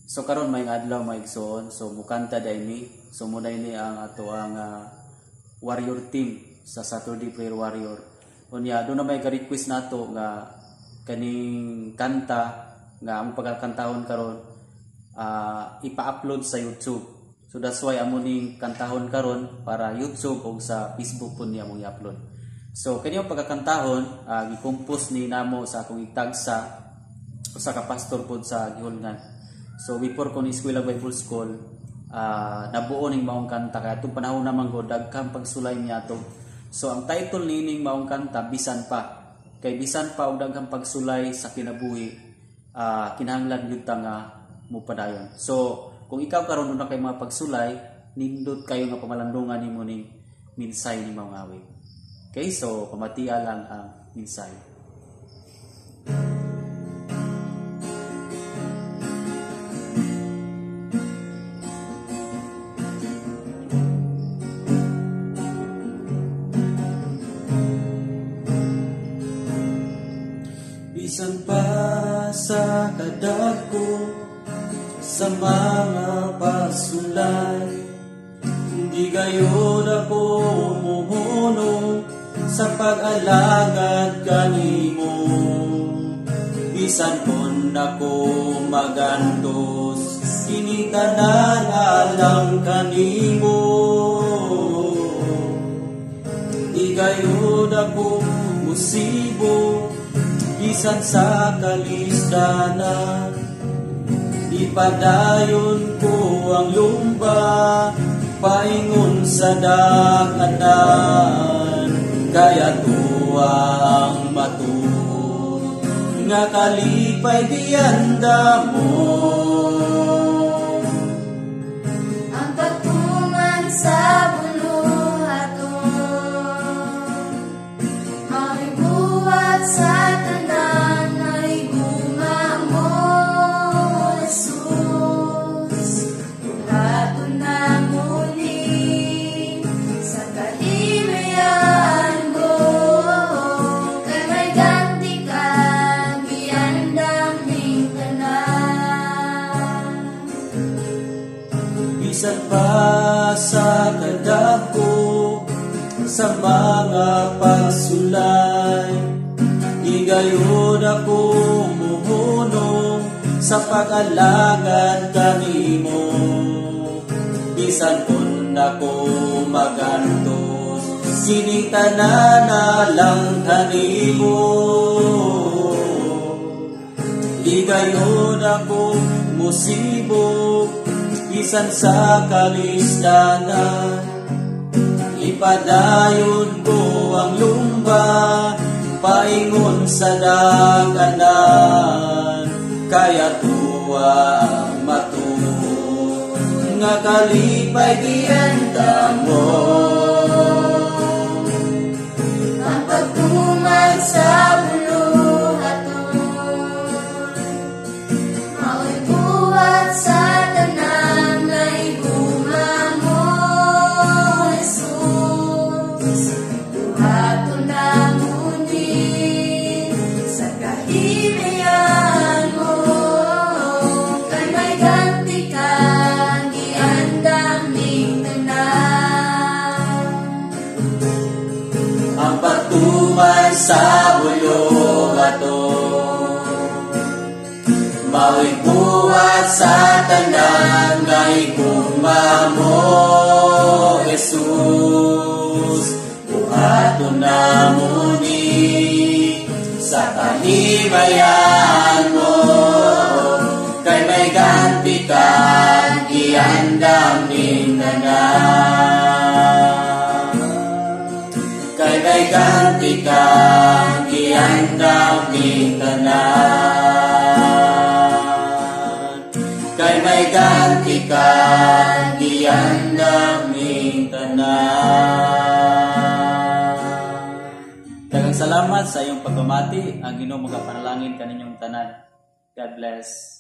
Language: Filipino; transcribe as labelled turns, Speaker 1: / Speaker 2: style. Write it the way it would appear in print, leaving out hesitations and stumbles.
Speaker 1: So karon may adlaw maigsoon, so mukanta day ni. So mo day ni ang ato ang warrior team sa Saturday Prayer Warrior. Unya do na may ka-request nato nga kaning kanta nga ang pagkakantahon karon ipa-upload sa YouTube. So that's why amo ning kantahon karon para YouTube o sa Facebook pun niya mong i-upload. So kanyang pagkakantahon gi-compose ni namo sa akong itagsa sa kapastor pod sa Gihulngan. So before ko ni Eskwela Bible School, nabuo ning maong kanta kaya itong panahon naman ko dagkang pagsulay niya to. So ang title nining maong kanta bisan pa. Kay bisan pa og daghang pagsulay sa kinabuhi, kinahanglan gyud ta nga mupadayon. So kung ikaw karon na kay mga pagsulay, nindot kayo nga pamalandungan nimo ning minsay ni maong awit. Okay, so pamatia lang ang minsay. Bisan pa sa kadako sa mga pasulay, hindi gayon ako muhunong sa pag-alagad kanimo. Bisan kon ako magantos, sinitanan alang kanimo. Hindi gayon ako musibo, bisan sa kalisdanan, ipadayon ko ang lumba, paingon sa daganan, kaya tuwa ang matuod, nga kalipay dianda mo.
Speaker 2: Ang pagtuman sa buluhaton, may buhat sa
Speaker 1: bisan pa sa kadako sa mga pagsulay, di gayon ako muhunong sa pag-alagad kanimo. Bisan kon ako magantos, sinitanan na lang kanimo. Di gayon ako musibo, bisan sa kalisdanan, ipadayon ko ang lumba, paingon sa daganan, kaya tuwa ang matuod, nga kalipay dianda mo.
Speaker 2: Ang pagtuman sa
Speaker 1: sa bulong ato, mao'y buhat sa tanan nga igugma mo, Jesus. Buhaton na muni sa kahimayan mo, kay may ganti ka iandam ning tanan. Kay may ganti ka iandam ning tanan. Kay may ganti ka iandam ning tanan. Daghang salamat sa iyong pagpamati. Ang Ginoo magapanalangin kaninyong tanan. God bless.